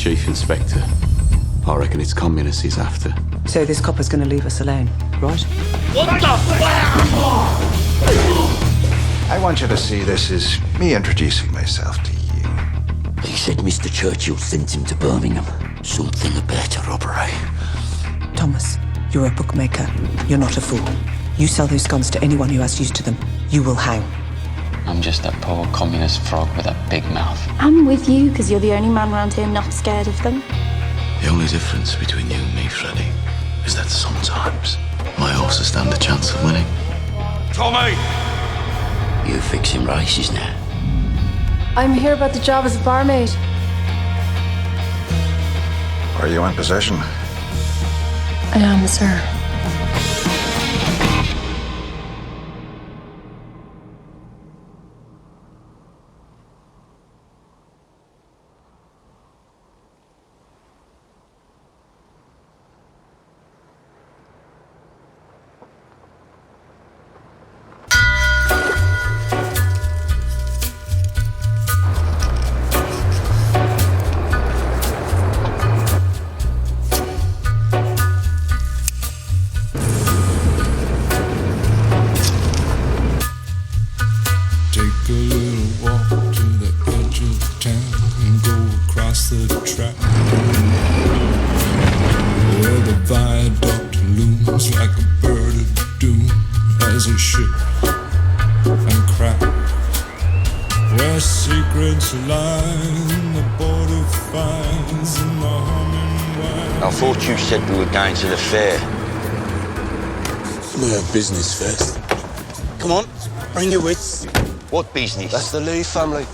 chief inspector. I reckon it's communists he's after. So this copper's gonna leave us alone, right? What the I want you to see this as me introducing myself to you. He said Mr. Churchill sent him to Birmingham. Something about a robbery. Thomas, you're a bookmaker. You're not a fool. You sell those guns to anyone who has use to them. You will hang. I'm just a poor communist frog with a big mouth. I'm with you because you're the only man around here not scared of them. The only difference between you and me, Freddie, is that sometimes my horses stand a chance of winning. Tommy! You fixing races now? I'm here about the job as a barmaid. Are you in possession? I am, sir. Take a little walk to the edge of town and go across the track where the viaduct looms like a bird of doom as it shifts and cracks, where secrets lie in the border fires and the humming wind. I thought you said we were going to the fair. We have business first. Come on, bring your wits. What business? That's the Lee family.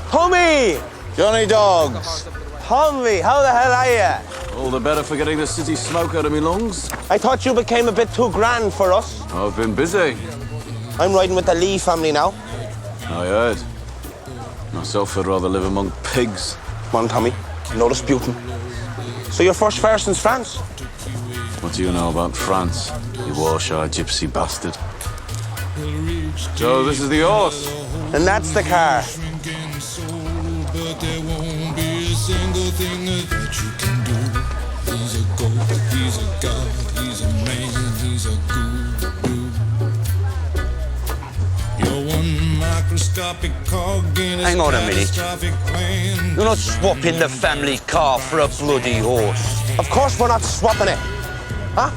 Tommy! Johnny Dogs. Tommy, how the hell are you? All the better for getting the city smoke out of me lungs. I thought you became a bit too grand for us. I've been busy. I'm riding with the Lee family now. I heard. Myself would rather live among pigs. Come on, Tommy. No disputing. So your first fare since France? What do you know about France, you Warsaw gypsy bastard? So this is the horse. And that's the car. But there won't be a single thing that you can do. He's a goat, he's a god, he's a man, he's a guru. You're one microscopic cog in his Hang on a minute. catastrophic plan. You're not swapping the family car for a bloody horse. Of course we're not swapping it. Huh?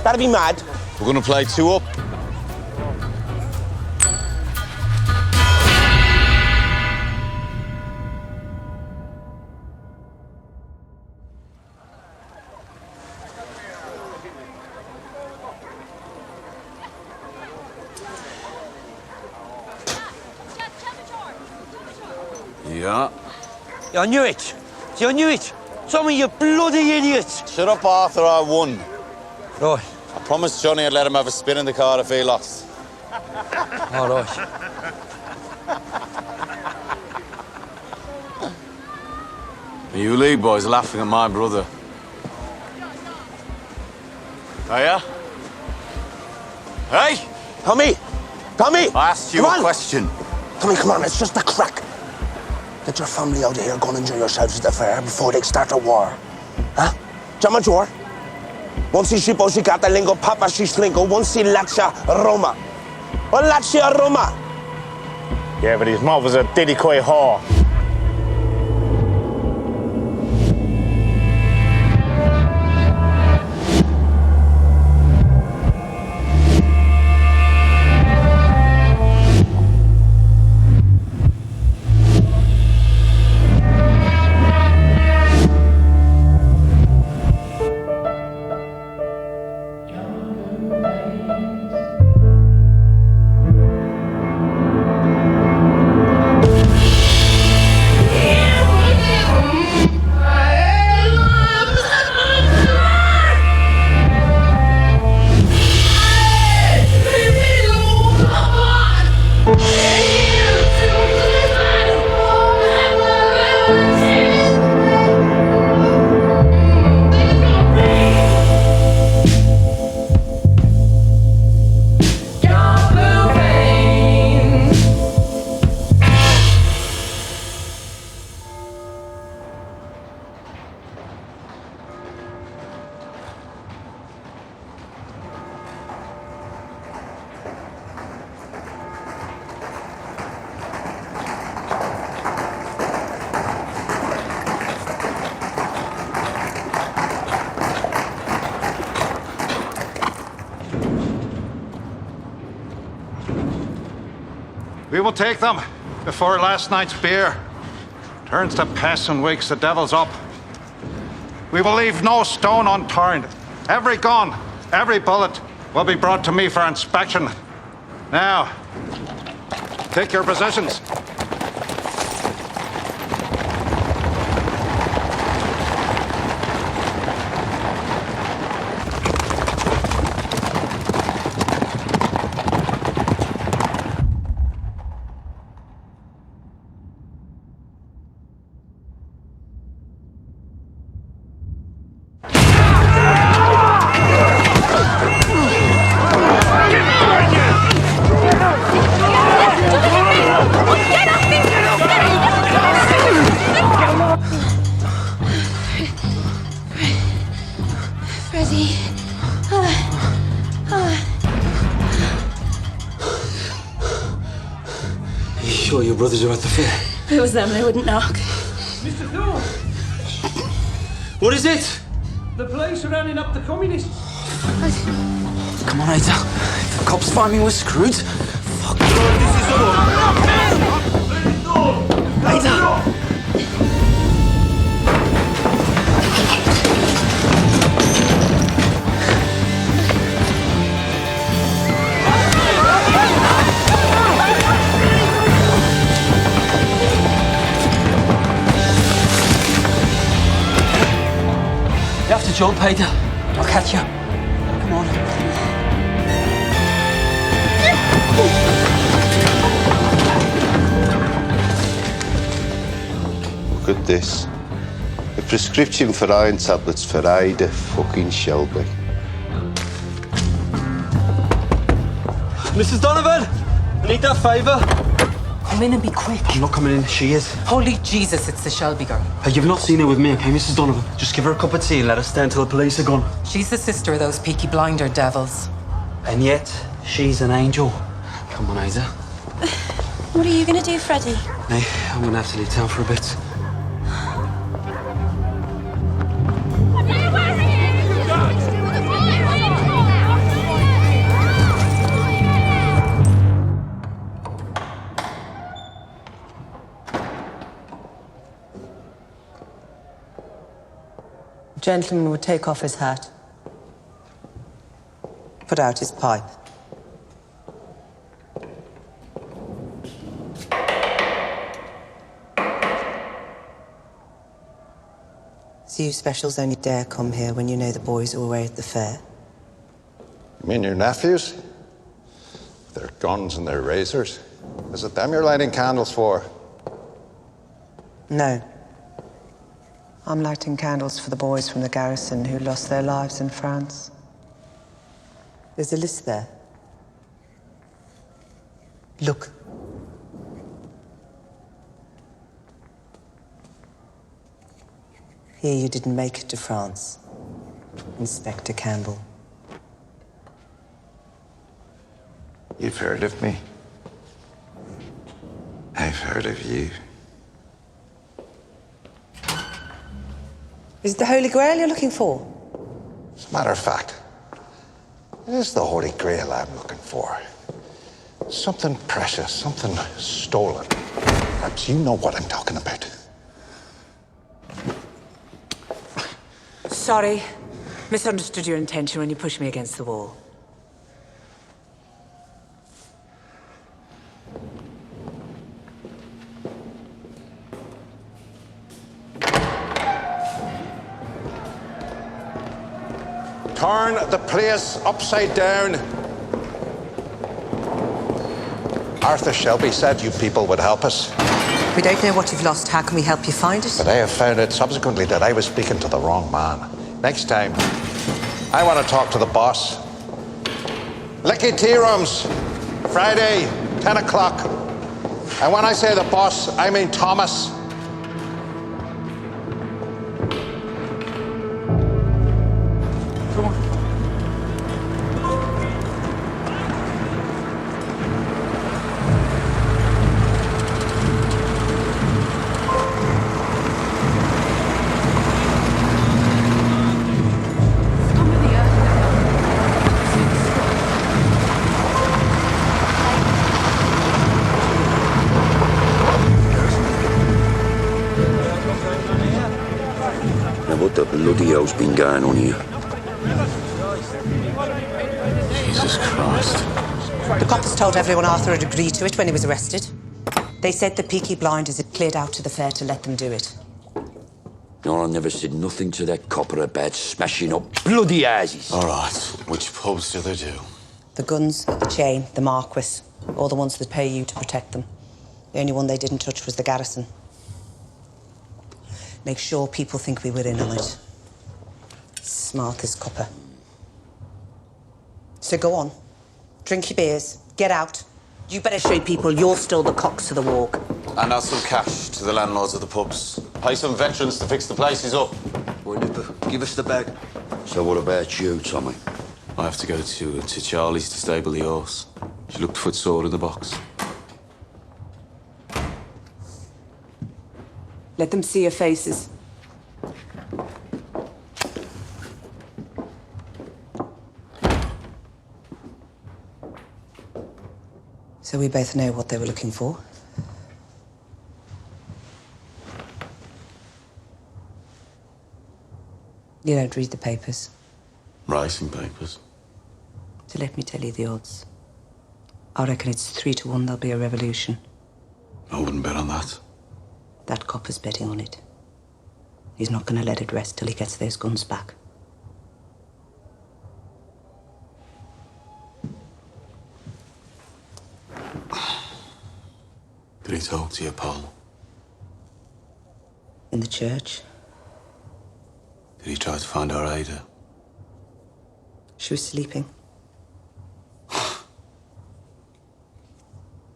That'd be mad. We're gonna play two up. Yeah. I knew it. I knew it. Tommy, you bloody idiot. Shut up, Arthur, I won. Right. I promised Johnny I'd let him have a spin in the car if he lost. All right. You Lee boys laughing at my brother. Are ya? Hey! Tommy! Tommy! I asked you a question. Tommy, come on, it's just a crack. Get your family out of here, go and enjoy yourselves at the fair before they start a war. Huh? Chiama Jor? Non si scippò lingo papa si stringo, non si lascia Roma. O lascia Roma. Yeah, but his mother's a diddy-coy whore. will take them before last night's beer turns to piss and wakes the devils up. We will leave no stone unturned. Every gun, every bullet will be brought to me for inspection. Now, take your positions. Your brothers are at the fair. If it was them, they wouldn't knock. Mr. Thorne! What is it? The police are rounding up the communists. Come on, Ada. If the cops find me, we're screwed. Fuck. This is all. Ada! You have to jump, Ada. I'll catch you. Come on. Look at this. A prescription for iron tablets for Ada fucking Shelby. Mrs. Donovan! I need that favour. Come in and be quick. I'm not coming in. She is. Holy Jesus, it's the Shelby girl. You've not seen her with me, okay, Mrs. Donovan? Just give her a cup of tea and let her stay until the police are gone. She's the sister of those Peaky Blinder devils. And yet, she's an angel. Come on, Ada. What are you going to do, Freddie? Hey, I'm going to have to leave town for a bit. Gentleman would take off his hat, put out his pipe. So you specials only dare come here when you know the boys are away at the fair? You mean your nephews? Their guns and their razors? Is it them you're lighting candles for? No. I'm lighting candles for the boys from the garrison who lost their lives in France. There's a list there. Look. Here you didn't make it to France, Inspector Campbell. You've heard of me. I've heard of you. Is it the Holy Grail you're looking for? As a matter of fact, it is the Holy Grail I'm looking for. Something precious, something stolen. Perhaps you know what I'm talking about. Sorry. Misunderstood your intention when you pushed me against the wall. Turn the place upside down. Arthur Shelby said you people would help us. We don't know what you've lost. How can we help you find it? But I have found out subsequently that I was speaking to the wrong man. Next time, I want to talk to the boss. Licky Tea Rooms, Friday, 10 o'clock. And when I say the boss, I mean Thomas. What the bloody hell's been going on here? Jesus Christ. The coppers told everyone Arthur had agreed to it when he was arrested. They said the Peaky Blinders had cleared out to the fair to let them do it. No, I never said nothing to that copper about smashing up bloody houses. All right. Which pubs do they do? The Guns, the Chain, the Marquis. All the ones that pay you to protect them. The only one they didn't touch was the Garrison. Make sure people think we were in on it. Smart as copper. So go on. Drink your beers. Get out. You better show people you're still the cocks of the walk. And out some cash to the landlords of the pubs. Pay some veterans to fix the places up. Boy, Nipper, give us the bag. So what about you, Tommy? I have to go to Charlie's to stable the horse. She looked footsore in the box. Let them see your faces. So we both know what they were looking for. You don't read the papers. Racing papers. So let me tell you the odds. I reckon it's 3 to 1 there'll be a revolution. I wouldn't bet on that. That copper's betting on it. He's not going to let it rest till he gets those guns back. Did he talk to you, Paul? In the church. Did he try to find our Ada? She was sleeping.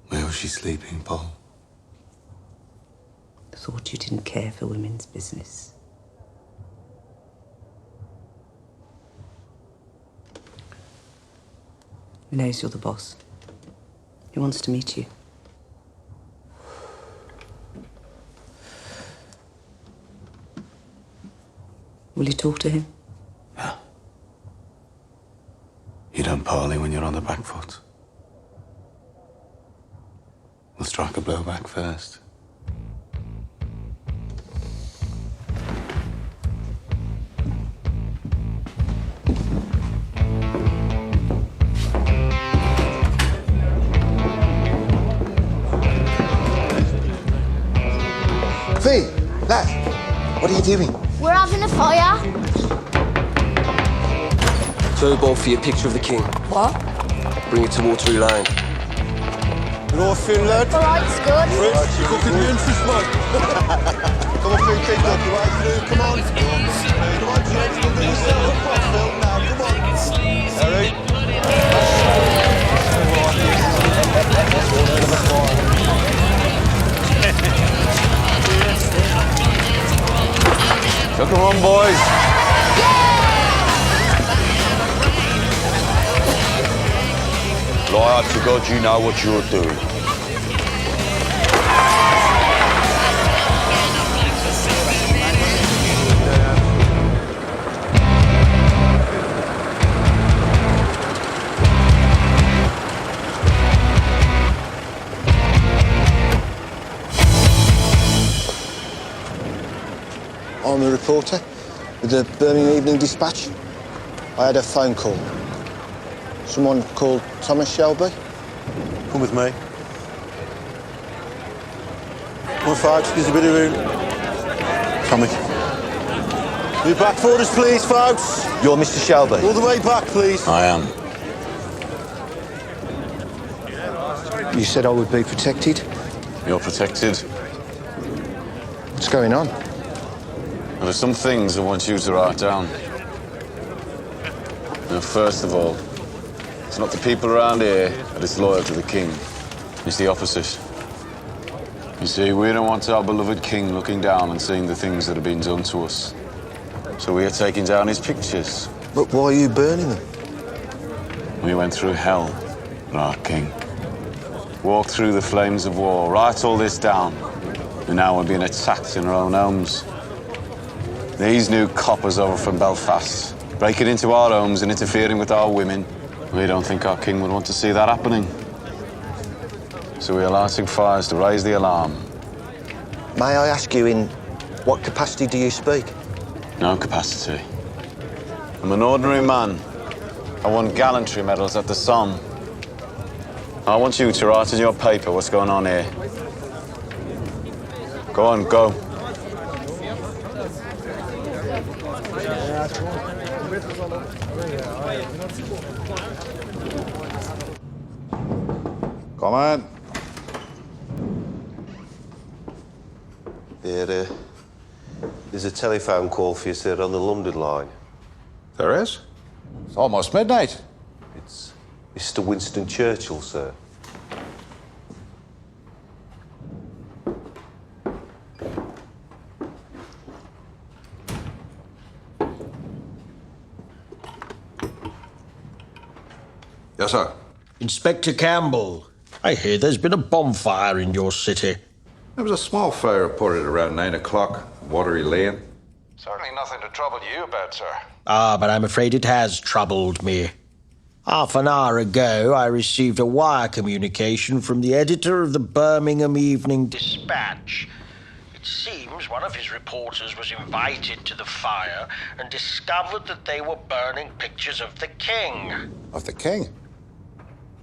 Where was she sleeping, Paul? Thought you didn't care for women's business. He knows you're the boss. He wants to meet you. Will you talk to him? Yeah. You don't parley when you're on the back foot. We'll strike a blow back first. Fee, lad, what are you doing? We're having a fire. So both for your picture of the king. What? Bring it to Watery Lane. You all feeling, lad? All right, it's good. Fritz, you're cooking me in fish, mate. Come on, Fee, keep looking right through. Come on. Come on, gents, we'll do yourself a cross film now. Come on. Harry. So come on, boys. Lie up to God, you know what you're doing. I'm a reporter with the Birmingham Evening Dispatch. I had a phone call. Someone called Thomas Shelby. Come with me. Come on, folks, there's a bit of room. Tommy. Be back for us, please, folks. You're Mr. Shelby. All the way back, please. I am. You said I would be protected. You're protected. What's going on? Well, there's some things I want you to write down. Now, first of all, it's not the people around here that is loyal to the king. It's the opposite. You see, we don't want our beloved king looking down and seeing the things that have been done to us. So we are taking down his pictures. But why are you burning them? We went through hell for our king. Walked through the flames of war, write all this down. And now we're being attacked in our own homes. These new coppers over from Belfast, breaking into our homes and interfering with our women. We don't think our king would want to see that happening. So we are lighting fires to raise the alarm. May I ask you, in what capacity do you speak? No capacity. I'm an ordinary man. I won gallantry medals at the Somme. I want you to write in your paper what's going on here. Go on, go. Come on. There's a telephone call for you, sir, on the London line. There is? It's almost midnight. It's Mr. Winston Churchill, sir. Yes, sir. Inspector Campbell, I hear there's been a bonfire in your city. There was a small fire reported around 9 o'clock, Watery Lane. Certainly nothing to trouble you about, sir. Ah, but I'm afraid it has troubled me. Half an hour ago, I received a wire communication from the editor of the Birmingham Evening Dispatch. It seems one of his reporters was invited to the fire and discovered that they were burning pictures of the king. Of the king?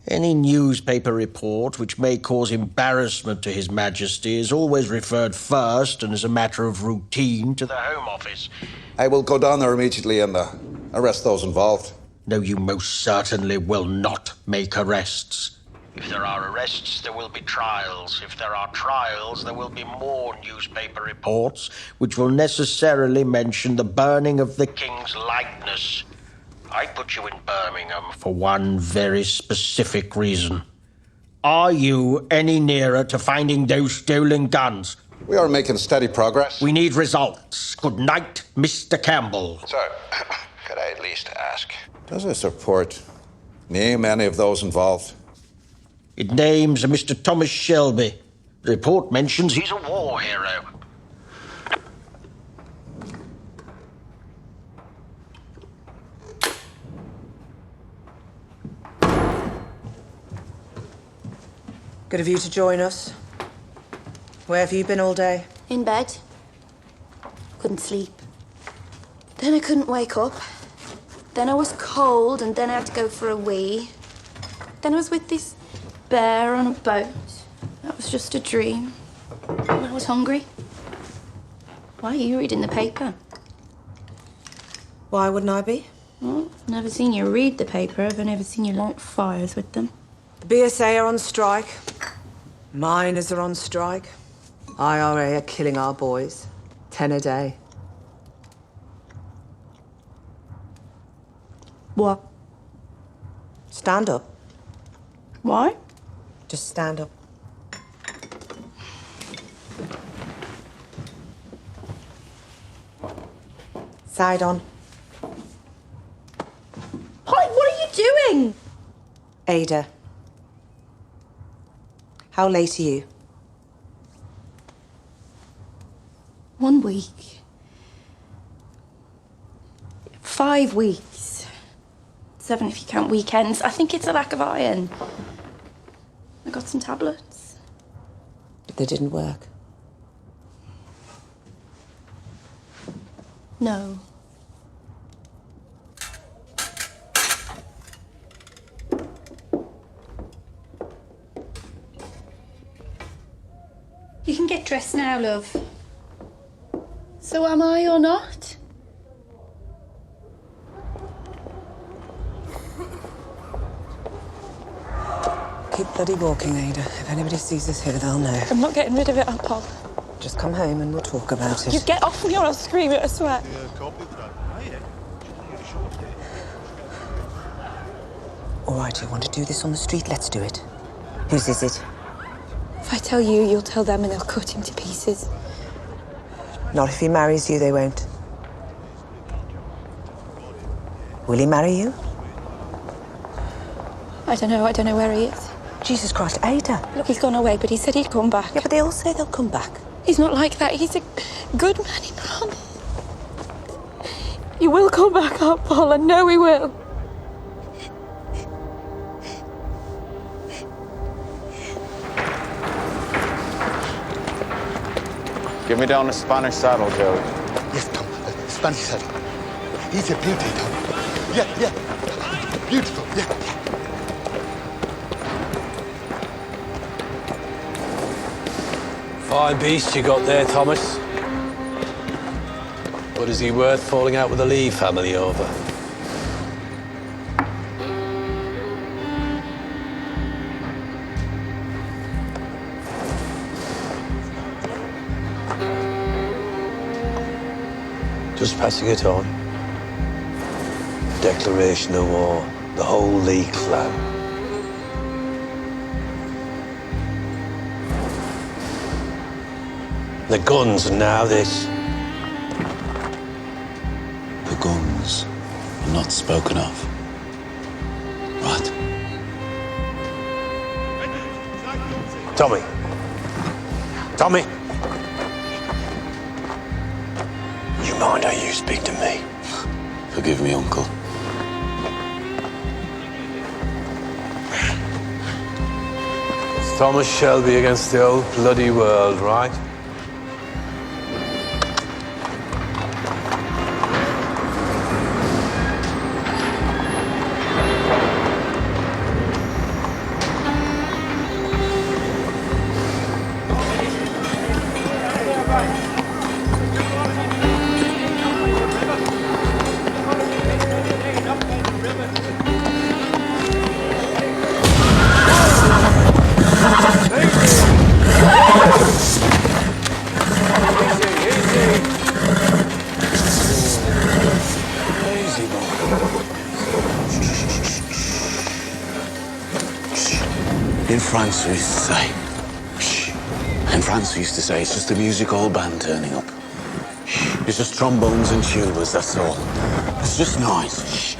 Any newspaper report which may cause embarrassment to His Majesty is always referred first and as a matter of routine to the Home Office. I will go down there immediately and arrest those involved. No, you most certainly will not make arrests. If there are arrests, there will be trials. If there are trials, there will be more newspaper reports, which will necessarily mention the burning of the king's likeness. I put you in Birmingham for one very specific reason. Are you any nearer to finding those stolen guns? We are making steady progress. We need results. Good night, Mr. Campbell. Sir, could I at least ask? Does this report name any of those involved? It names a Mr. Thomas Shelby. The report mentions he's a war hero. Good of you to join us. Where have you been all day? In bed. Couldn't sleep. Then I couldn't wake up. Then I was cold, and then I had to go for a wee. Then I was with this bear on a boat. That was just a dream. And I was hungry. Why are you reading the paper? Why wouldn't I be? Well, I've never seen you read the paper. I've never seen you light fires with them. The BSA are on strike. Miners are on strike. IRA are killing our boys. 10 a day. What? Stand up. Why? Just stand up. Side on. Hi, what are you doing? Ada. How late are you? 1 week. 5 weeks. 7 if you count weekends. I think it's a lack of iron. I got some tablets. But they didn't work. No. You can get dressed now, love. So am I or not? Keep bloody walking, Ada. If anybody sees us here, they'll know. I'm not getting rid of it, Paul. Just come home and we'll talk about it. You get off me or I'll scream it, I swear. All right, you want to do this on the street? Let's do it. Whose is it? If I tell you, you'll tell them and they'll cut him to pieces. Not if he marries you, they won't. Will he marry you? I don't know where he is. Jesus Christ, Ada. Look, he's gone away, but he said he'd come back. Yeah, but they all say they'll come back. He's not like that. He's a good man, he promised. He will come back up, Paul. I know he will. Give me down the Spanish saddle, Joey. Yes, come. Stand still. He's a beauty, Tommy. Yeah. Beautiful, yeah. Fine beast you got there, Thomas. But is he worth falling out with the Lee family over? Just passing it on. Declaration of war. The whole Lee clan. The guns and now this. The guns are not spoken of. Right. Tommy. Tommy. You mind how you speak to me? Forgive me, Uncle. It's Thomas Shelby against the old bloody world, right? In France, we used to say, shh. In France, we used to say, it's just a music hall band turning up. Shh. It's just trombones and tubas, that's all. It's just noise. Shh.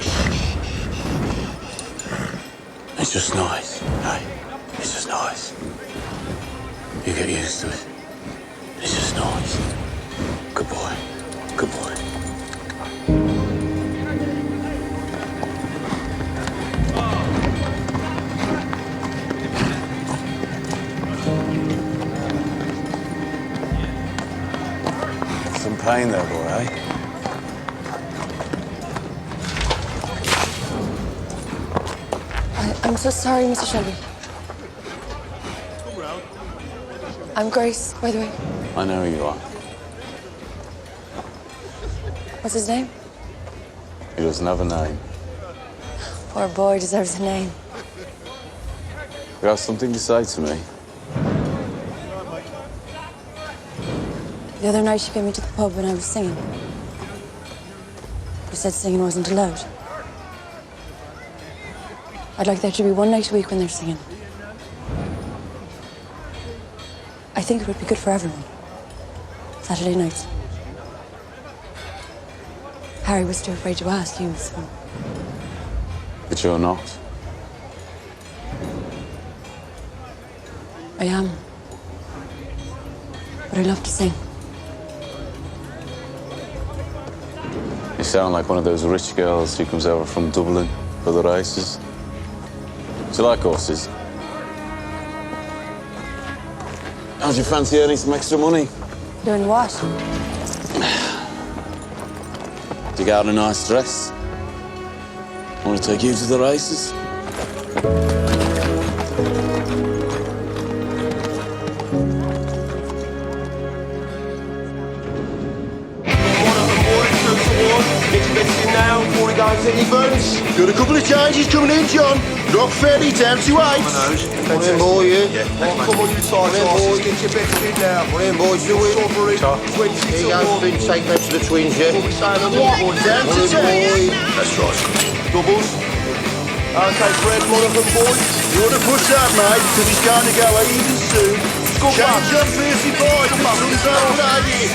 It's just noise, right? It's just noise. You get used to it. It's just noise. Good boy. Good boy. Some pain there, boy, eh? I'm so sorry, Mr. Shelby. I'm Grace, by the way. I know who you are. What's his name? He doesn't have a name. Poor boy deserves a name. You have something to say to me? The other night she came into the pub when I was singing. You said singing wasn't allowed. I'd like there to be one night a week when they're singing. I think it would be good for everyone. Saturday nights. Harry was too afraid to ask you, so... But you're not. I am. But I love to sing. You sound like one of those rich girls who comes over from Dublin for the races. Do you like horses? How'd you fancy earning some extra money? Doing what? Dig out a nice dress. Want to take you to the races? Expecting now before he goes any burns. Got a couple of changes coming in, John. Drop fairly down to 8. Come in, boy, yeah. Come on, you side horses. Get your best in now. Come in, boys, do it. Here you go, been taken out to the twins, yeah? Down to 10. That's right. Doubles. Okay, Fred, one of them, boys. You want to push that, mate, because he's going to go even soon. Change up, fiercely boy. Come on, let's go, lady.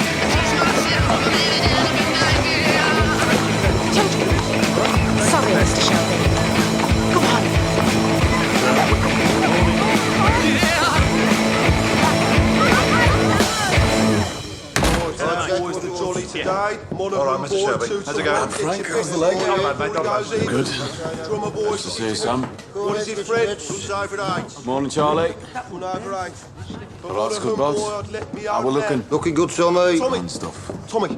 Sorry, Mr. Shelby. Come on. Boys, the jolly today. All right, Mr. Shelby. How's it going? Frank, how's the leg? Good. Drummer boys. Nice to see you, Sam. What is it, Fred? Runs over 8. Morning, Charlie. Run over 8. All right, good, boss. How we looking? Looking good, Tommy. Tommy. And stuff. Tommy,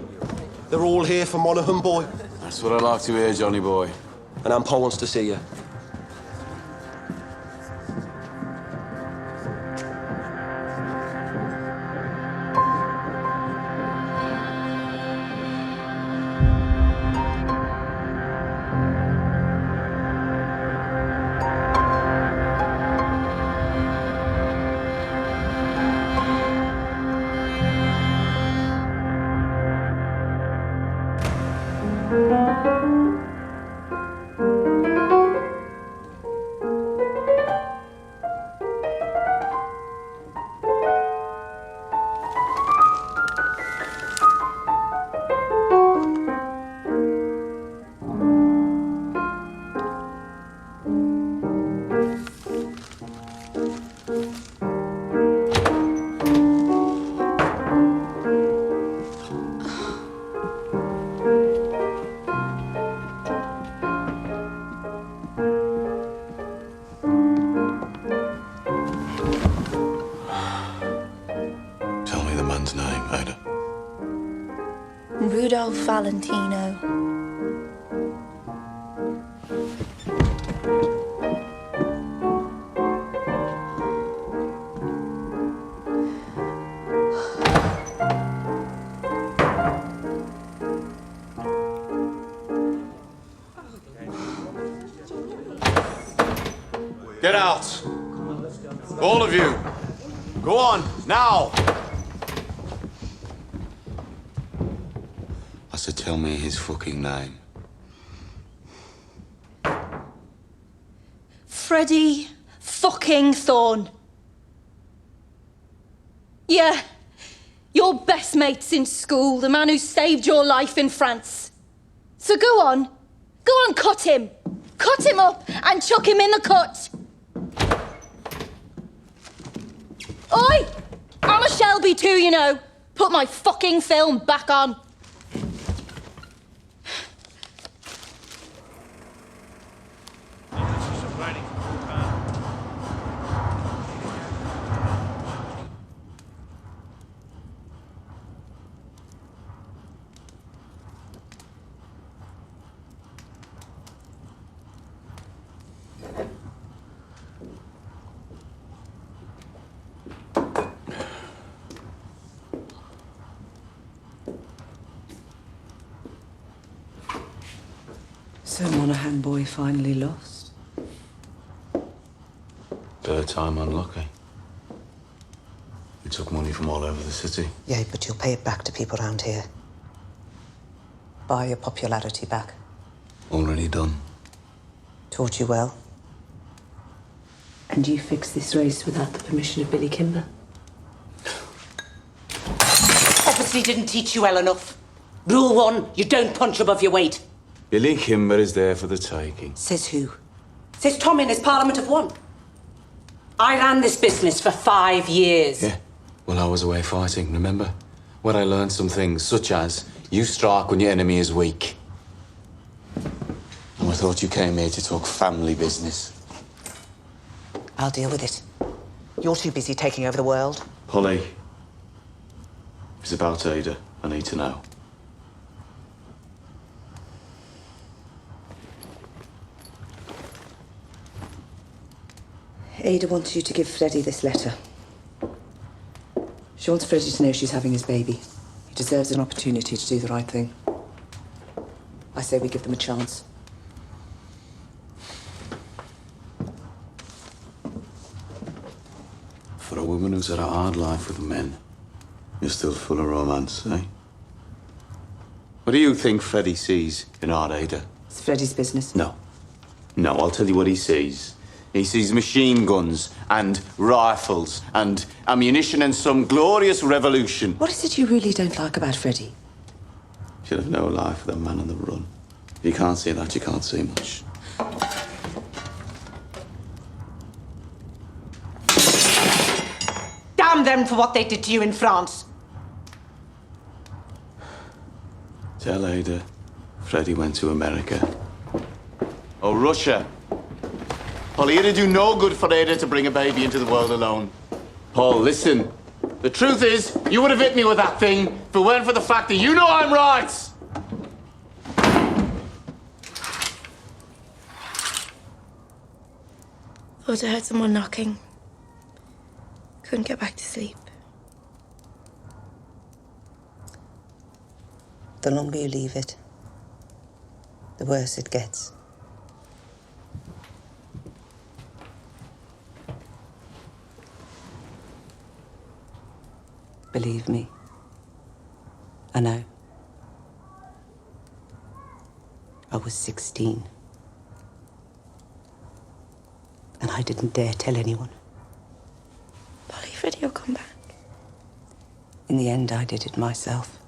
They're all here for Monaghan, boy. That's what I like to hear, Johnny boy. And Ampo wants to see you. Rudolph Valentino. Get out. All of you. Go on, now. I said, tell me his fucking name. Freddie fucking Thorne. Yeah. Your best mate since school, the man who saved your life in France. So go on, cut him. Cut him up and chuck him in the cut. Oi! I'm a Shelby too, you know. Put my fucking film back on. So Monaghan boy finally lost? Third time unlucky. We took money from all over the city. Yeah, but you'll pay it back to people around here. Buy your popularity back. Already done. Taught you well. And you fixed this race without the permission of Billy Kimber? Obviously didn't teach you well enough. Rule 1, you don't punch above your weight. Billy Kimber is there for the taking. Says who? Says Tom in his Parliament of One. I ran this business for 5 years. Yeah, well, I was away fighting, remember? Where I learned some things, such as you strike when your enemy is weak. And I thought you came here to talk family business. I'll deal with it. You're too busy taking over the world. Polly, it's about Ada. I need to know. Ada wants you to give Freddie this letter. She wants Freddie to know she's having his baby. He deserves an opportunity to do the right thing. I say we give them a chance. For a woman who's had a hard life with men, you're still full of romance, eh? What do you think Freddie sees in our Ada? It's Freddie's business. No. No, I'll tell you what he sees. He sees machine guns and rifles and ammunition and some glorious revolution. What is it you really don't like about Freddie? Should have no life with a man on the run. If you can't see that, you can't see much. Damn them for what they did to you in France. Tell Ada Freddie went to America. Oh, Russia. Polly, it'd do no good for Ada to bring a baby into the world alone. Paul, listen. The truth is, you would have hit me with that thing if it weren't for the fact that you know I'm right. Thought I heard someone knocking. Couldn't get back to sleep. The longer you leave it, the worse it gets. Believe me, I know. I was 16. And I didn't dare tell anyone. Polly, Freddie will come back. In the end, I did it myself.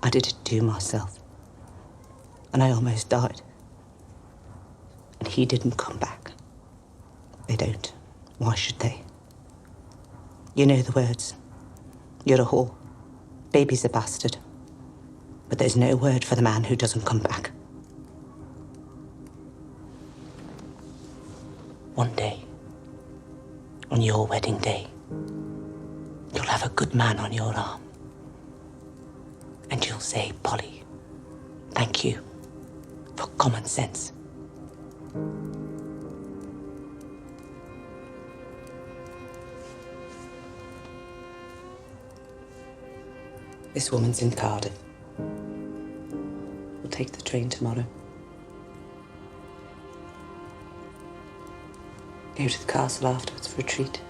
I did it to myself. And I almost died. And he didn't come back. They don't. Why should they? You know the words. You're a whore. Baby's a bastard. But there's no word for the man who doesn't come back. One day, on your wedding day, you'll have a good man on your arm. And you'll say, Polly, thank you for common sense. This woman's in Cardiff. We'll take the train tomorrow. Go to the castle afterwards for a treat.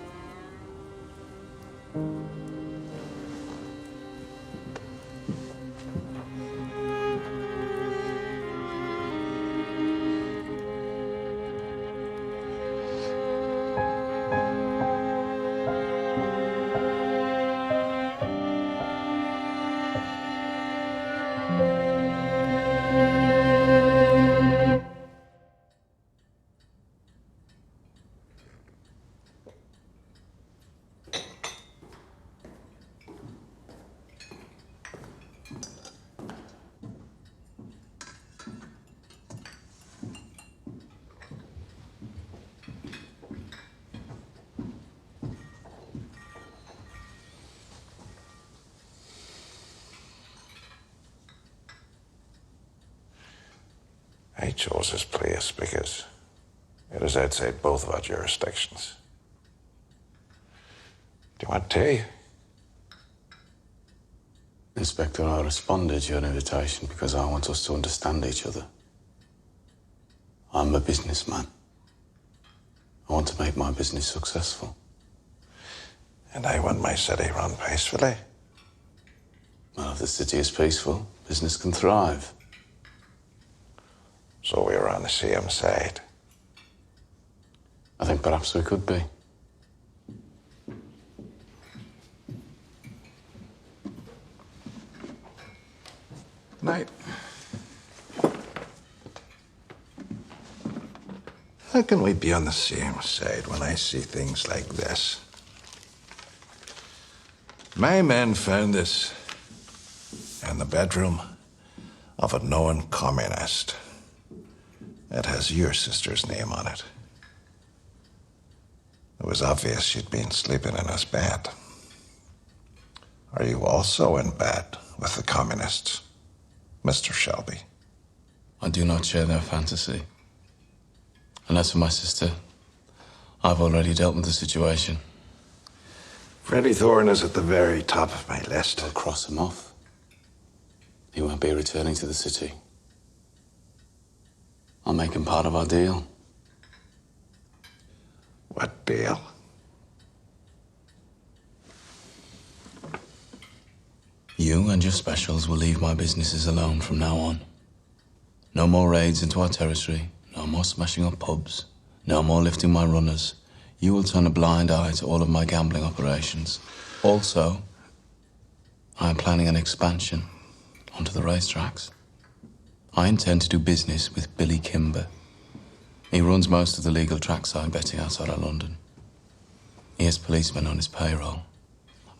I chose this place because it is outside both of our jurisdictions. Do you want tea? Inspector, I responded to your invitation because I want us to understand each other. I'm a businessman. I want to make my business successful. And I want my city run peacefully. Well, if the city is peaceful, business can thrive. So we're on the same side. I think perhaps we could be. Night. How can we be on the same side when I see things like this? My men found this in the bedroom of a known communist. It has your sister's name on it. It was obvious she'd been sleeping in his bed. Are you also in bed with the communists, Mr. Shelby? I do not share their fantasy. And as for my sister, I've already dealt with the situation. Freddie Thorne is at the very top of my list. I'll cross him off. He won't be returning to the city. I'll make him part of our deal. What deal? You and your specials will leave my businesses alone from now on. No more raids into our territory, no more smashing up pubs, no more lifting my runners. You will turn a blind eye to all of my gambling operations. Also, I am planning an expansion onto the racetracks. I intend to do business with Billy Kimber. He runs most of the legal trackside betting outside of London. He has policemen on his payroll.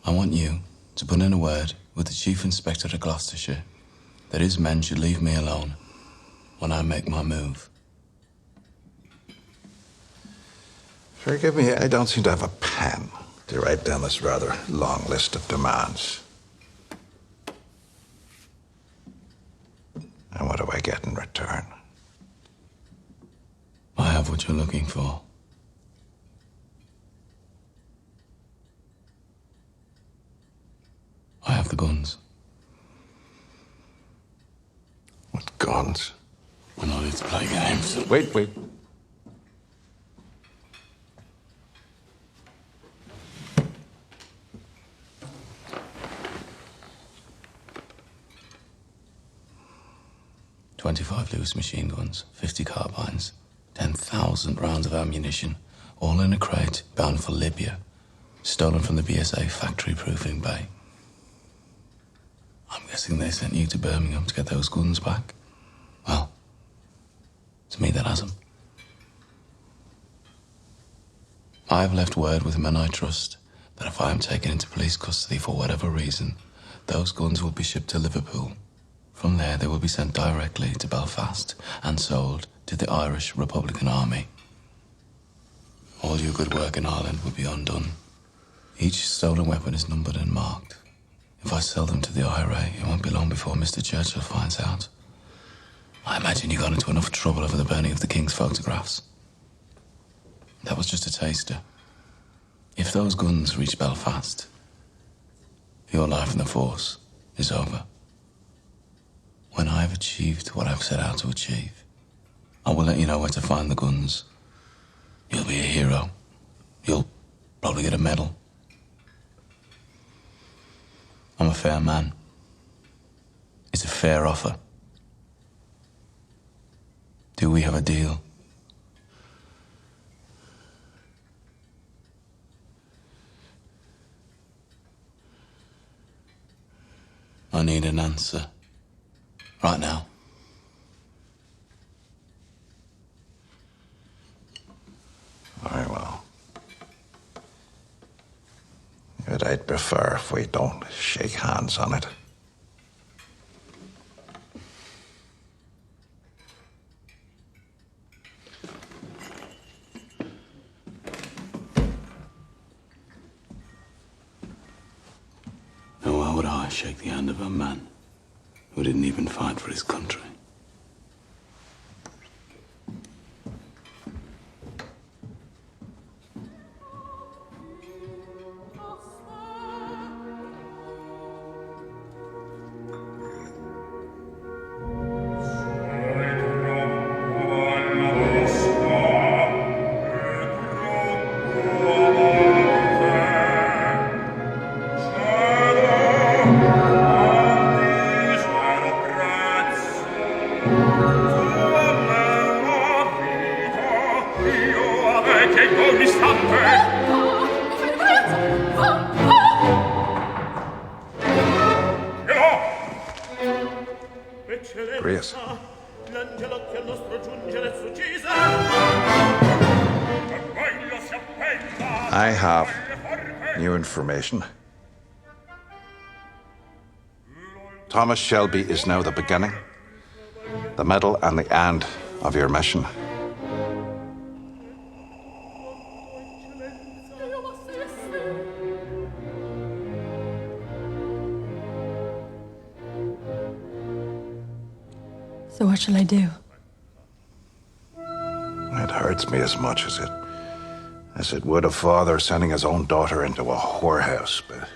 I want you to put in a word with the Chief Inspector of Gloucestershire that his men should leave me alone when I make my move. Forgive me, I don't seem to have a pen to write down this rather long list of demands. And what do I get in return? I have what you're looking for. I have the guns. What guns? We're not here to play games. Wait. 25 Lewis machine guns, 50 carbines, 10,000 rounds of ammunition, all in a crate bound for Libya, stolen from the BSA factory-proofing bay. I'm guessing they sent you to Birmingham to get those guns back? Well, to me that hasn't. I have left word with men I trust that if I am taken into police custody for whatever reason, those guns will be shipped to Liverpool. From there, they will be sent directly to Belfast and sold to the Irish Republican Army. All your good work in Ireland will be undone. Each stolen weapon is numbered and marked. If I sell them to the IRA, it won't be long before Mr. Churchill finds out. I imagine you got into enough trouble over the burning of the King's photographs. That was just a taster. If those guns reach Belfast, your life in the force is over. When I've achieved what I've set out to achieve, I will let you know where to find the guns. You'll be a hero. You'll probably get a medal. I'm a fair man. It's a fair offer. Do we have a deal? I need an answer. Right now. Very well. But I'd prefer if we don't shake hands on it. Now, why would I shake the hand of a man who didn't even fight for his country? Grace. I have new information. Thomas Shelby is now the beginning, the middle and the end of your mission. So what shall I do? It hurts me as much as it would a father sending his own daughter into a whorehouse, but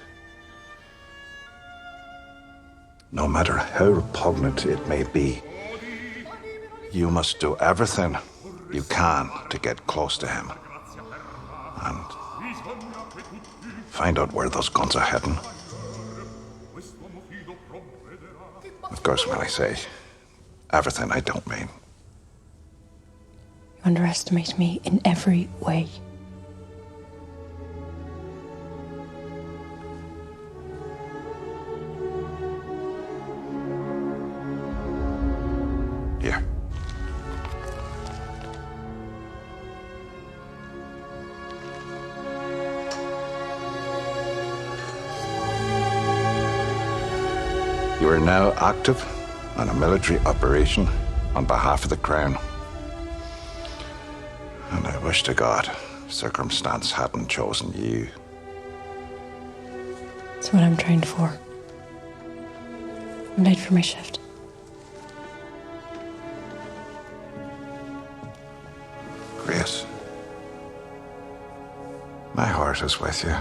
no matter how repugnant it may be, you must do everything you can to get close to him and find out where those guns are heading. Of course, when I say everything, I don't mean. You underestimate me in every way. Here. You are now active on a military operation on behalf of the Crown. And I wish to God circumstance hadn't chosen you. That's what I'm trained for. I'm late for my shift. Grace. heart is with you.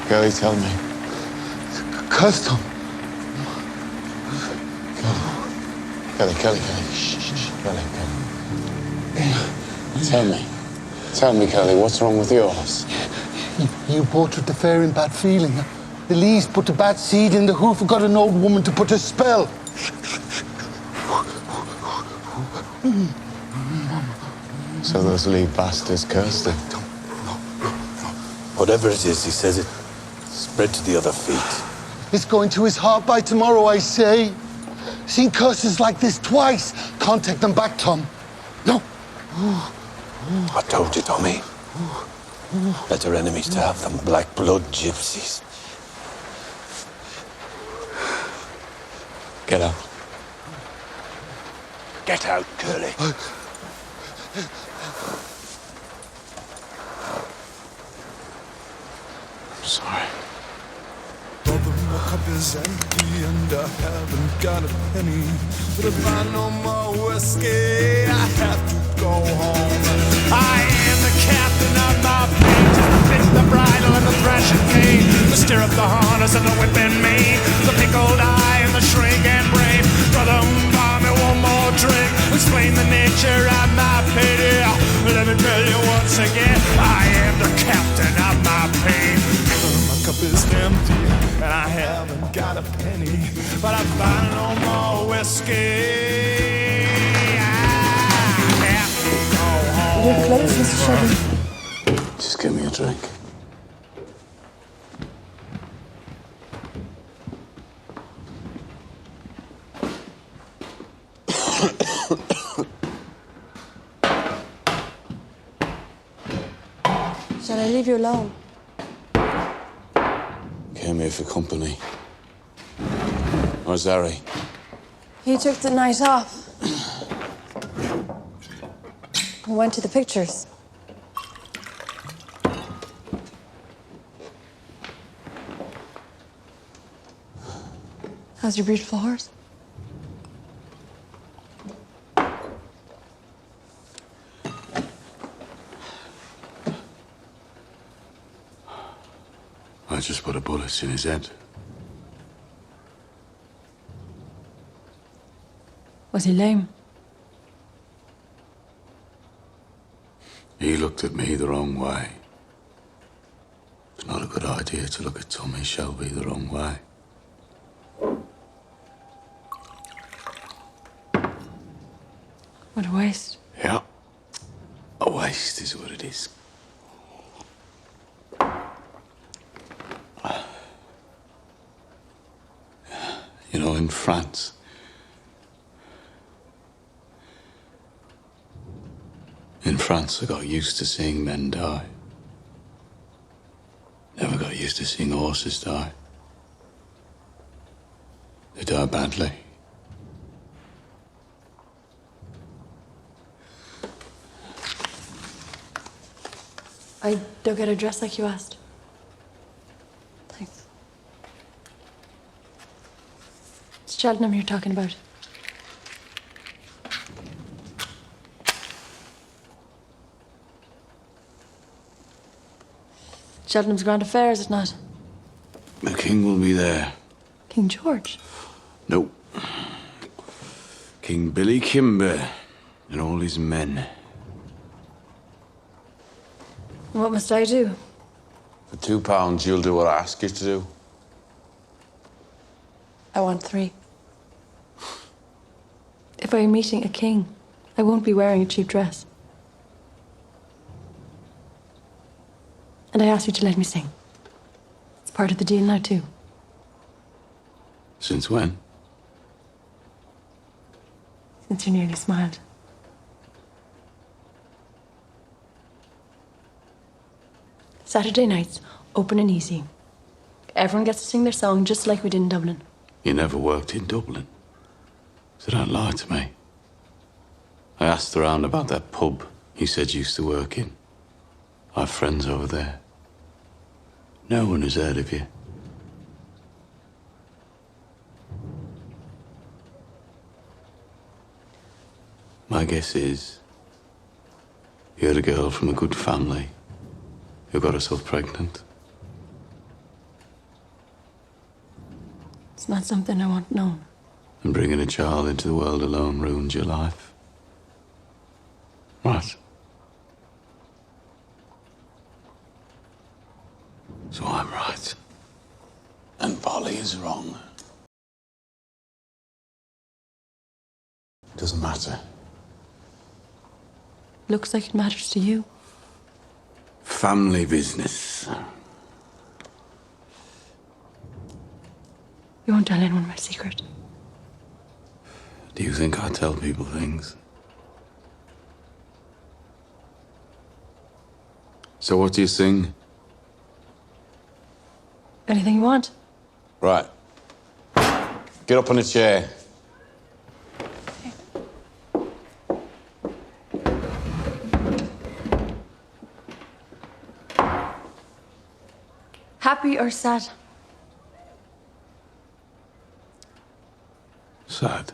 Kelly, tell me. Custom. Kelly. Shh. Kelly. Tell me, Kelly, what's wrong with yours? You bought the fair in bad feeling. The Lees put the bad seed in the hoof and got an old woman to put a spell. So those Lee bastards cursed him. Whatever it is, he says it spread to the other feet. It's going to his heart by tomorrow, I say. Seen curses like this twice. Can't take them back, Tom. No. I told you, Tommy. Better enemies to have than black blood gypsies. Get out. Get out, Curly. I'm sorry. My cup is empty and I haven't got a penny. But if I no more whiskey, I have to go home. I am the captain of my fate. It's the bridle and the thrashing cane, the stirrup, the harness, and the whip in me, the pickled eye and the shrink and brave. Brother, buy me one more drink. Explain the nature of my pity. Let me tell you once again, I am the captain of my pain. My cup is empty and I haven't got a penny, but I find no more whiskey. I have to go home. You're close, Mr. Shelby. Just give me a drink. Shall I leave you alone? Came here for company. Where's Harry? He took the night off. We went to the pictures. How's your beautiful horse? I just put a bullet in his head. Was he lame? He looked at me the wrong way. It's not a good idea to look at Tommy Shelby the wrong way. What a waste. Yeah. A waste is what it is. You know, in France, I got used to seeing men die. Never got used to seeing horses die. They die badly. I dug out a dress like you asked. Thanks. It's Cheltenham you're talking about. Cheltenham's grand affair, is it not? The king will be there. King George? No. King Billy Kimber and all his men. What must I do? For £2, you'll do what I ask you to do. I want 3. If I'm meeting a king, I won't be wearing a cheap dress. And I asked you to let me sing. It's part of the deal now, too. Since when? Since you nearly smiled. Saturday nights, open and easy. Everyone gets to sing their song just like we did in Dublin. You never worked in Dublin. So don't lie to me. I asked around about that pub you said you used to work in. I have friends over there. No one has heard of you. My guess is you had a girl from a good family who got herself pregnant. It's not something I want known. And bringing a child into the world alone ruined your life. Right. So I'm right. And Polly is wrong. Doesn't matter. Looks like it matters to you. Family business. You won't tell anyone my secret. Do you think I tell people things? So what do you sing? Anything you want. Right. Get up on a chair. Happy or sad? Sad.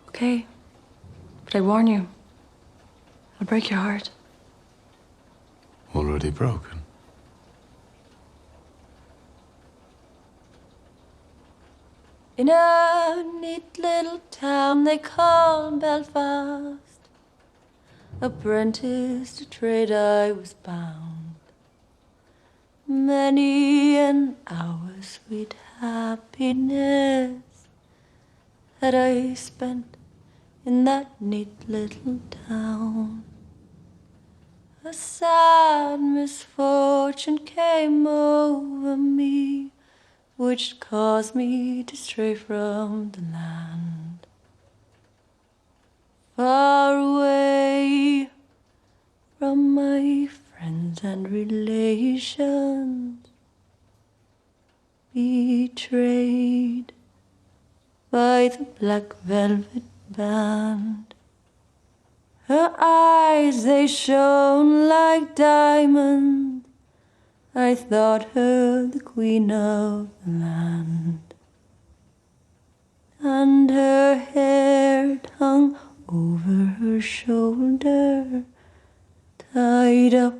Okay. But I warn you, I'll break your heart. Already broken. In a neat little town they call Belfast, apprentice to trade I was bound. Many an hour sweet happiness that I spent in that neat little town. A sad misfortune came over me, which caused me to stray from the land. Far away from my friends and relations, betrayed by the black velvet band. Her eyes, they shone like diamonds. I thought her the queen of the land. And her hair hung over her shoulder, tied up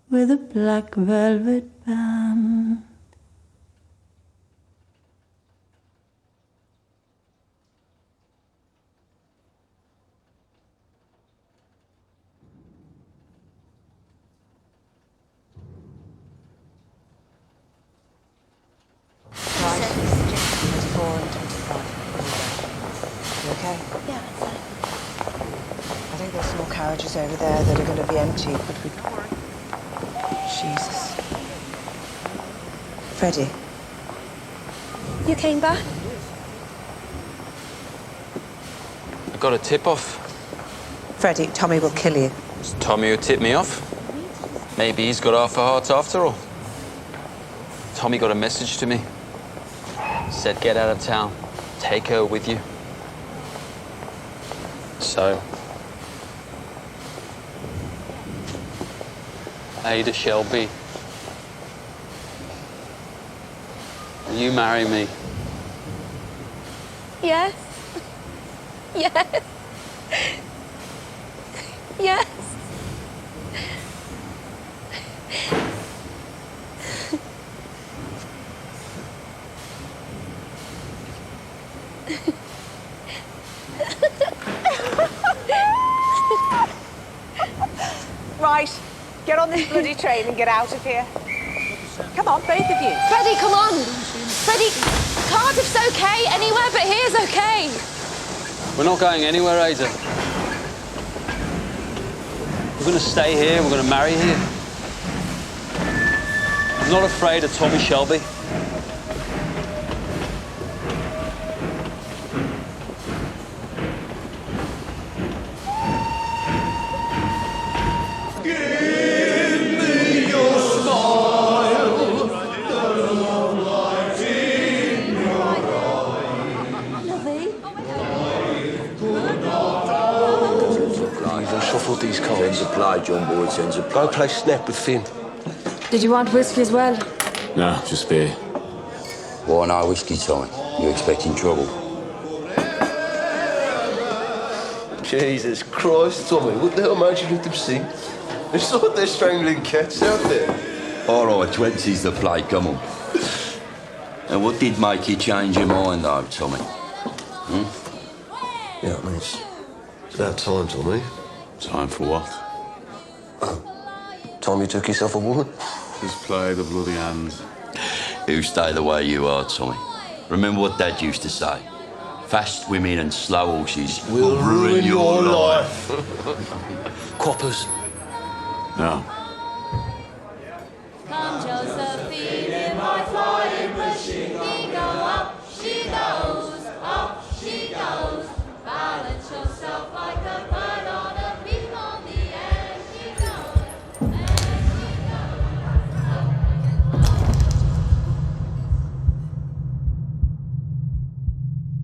with a black velvet band. Okay? Yeah, that's fine. I think there's more carriages over there that are going to be empty, but we... Jesus. Freddie. You came back? I got a tip-off. Freddie, Tommy will kill you. It's Tommy who tipped me off. Maybe he's got half a heart after all. Tommy got a message to me. Said get out of town. Take her with you. So, Ada Shelby. Will you marry me? Yes. Yes. Yes. Right, get on this bloody train and get out of here. Come on, both of you. Freddie, come on. Freddie, Cardiff's okay. Anywhere but here's okay. We're not going anywhere, Ada. We're going to stay here. We're going to marry here. I'm not afraid of Tommy Shelby. These cards. Apply, John Boy, sends a Go play snap with Finn. Did you want whiskey as well? No, just beer. Why no whiskey, Tommy? You expecting trouble? Jesus Christ, Tommy, what the hell made you let them sing? It's like they're strangling cats out there. All right, 20's the play, come on. And what did make you change your mind, though, Tommy? Yeah, I mean, it's about time, Tommy. Time for what? Time you took yourself a woman? Just play the bloody hand. You stay the way you are, Tommy. Remember what Dad used to say? Fast women and slow horses will ruin your life. Coppers. No. Come, Josephine, in my flying machine. We go up, she goes, up she goes. Balance yourself like a bird on a beam on the air. She goes,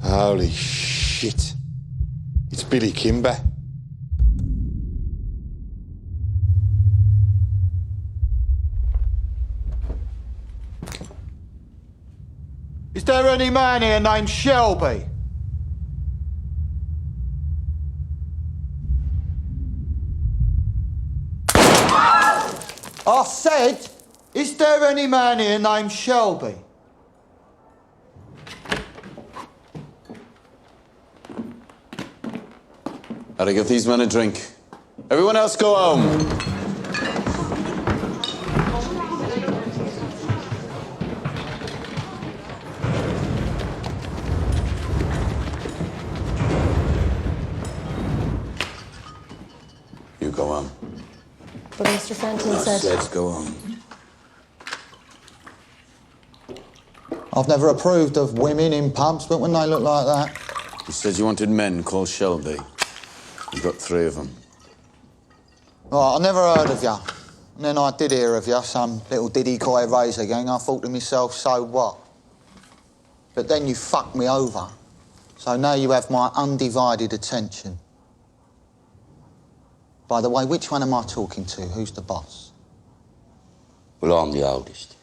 Holy shit. It's Billy Kimber. Is there any man here named Shelby? I said, is there any man here named Shelby? Gotta give these men a drink. Everyone else go home. You go home. But Mr. Fenton said... Let's go on. I've never approved of women in pubs, but when they look like that... You said you wanted men called Shelby. You've got 3 of them. Right, I never heard of you. And then I did hear of you, some little diddy-coy razor gang. I thought to myself, so what? But then you fucked me over. So now you have my undivided attention. By the way, which one am I talking to? Who's the boss? Well, I'm the oldest.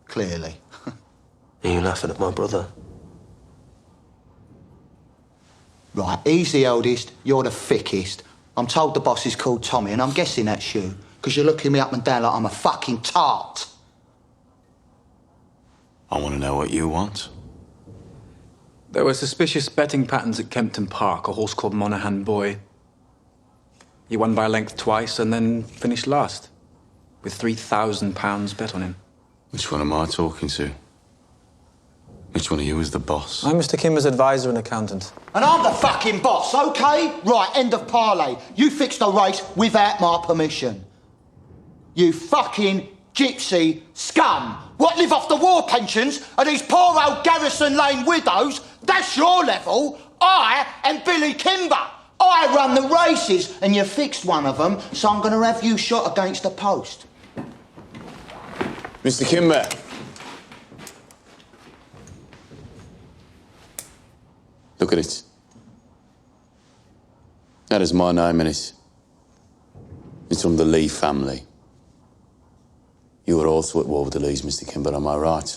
Clearly. Are you laughing at my brother? Right, he's the eldest, you're the thickest. I'm told the boss is called Tommy, and I'm guessing that's you, because you're looking me up and down like I'm a fucking tart. I want to know what you want. There were suspicious betting patterns at Kempton Park, a horse called Monaghan Boy. He won by a length twice and then finished last, with £3,000 bet on him. Which one am I talking to? Which one of you is the boss? I'm Mr. Kimber's advisor and accountant. And I'm the fucking boss, OK? Right, end of parley. You fixed the race without my permission. You fucking gypsy scum. What, live off the war pensions of these poor old Garrison Lane widows? That's your level. I am Billy Kimber. I run the races, and you fixed one of them, so I'm going to have you shot against the post. Mr. Kimber. Look at it. That is my name in it. It's from the Lee family. You were also at war with the Lees, Mr. Kimber, am I right?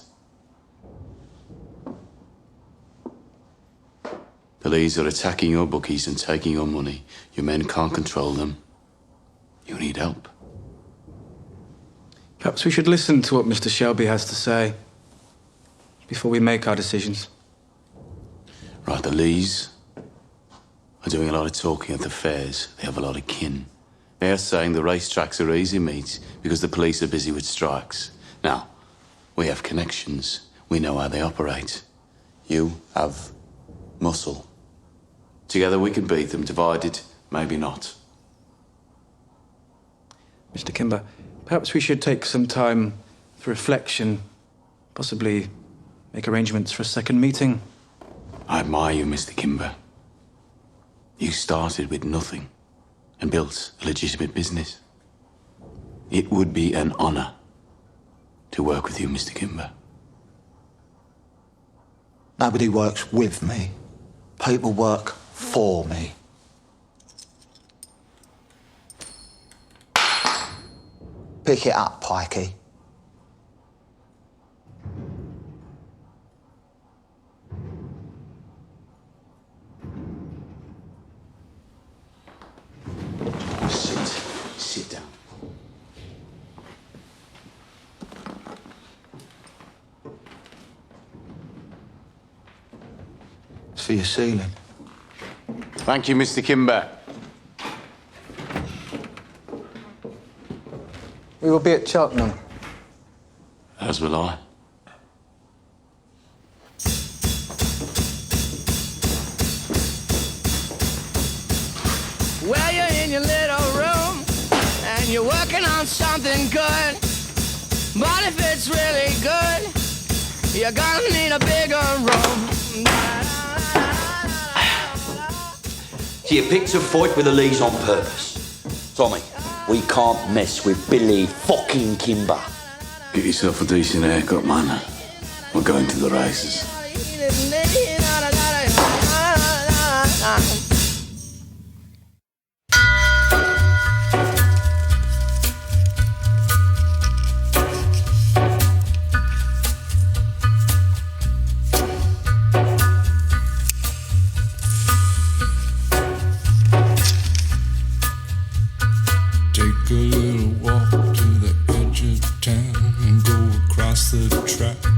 The Lees are attacking your bookies and taking your money. Your men can't control them. You need help. Perhaps we should listen to what Mr. Shelby has to say before we make our decisions. Right, the Lees are doing a lot of talking at the fairs. They have a lot of kin. They're saying the racetracks are easy meat because the police are busy with strikes. Now, we have connections. We know how they operate. You have muscle. Together we can beat them. Divided, maybe not. Mr. Kimber, perhaps we should take some time for reflection, possibly make arrangements for a second meeting. I admire you, Mr. Kimber. You started with nothing and built a legitimate business. It would be an honor to work with you, Mr. Kimber. Nobody works with me. People work for me. Pick it up, Pikey. Sit down. It's for your ceiling. Thank you, Mr. Kimber. We will be at Cheltenham. As will I. Well, you're in your little room and you're working on something good. But if it's really good, you're gonna need a bigger room. So you picked a fight with the Lees on purpose. Tommy, we can't mess with Billy fucking Kimber. Get yourself a decent haircut, man. We're going to the races. Take a little walk to the edge of town and go across the track.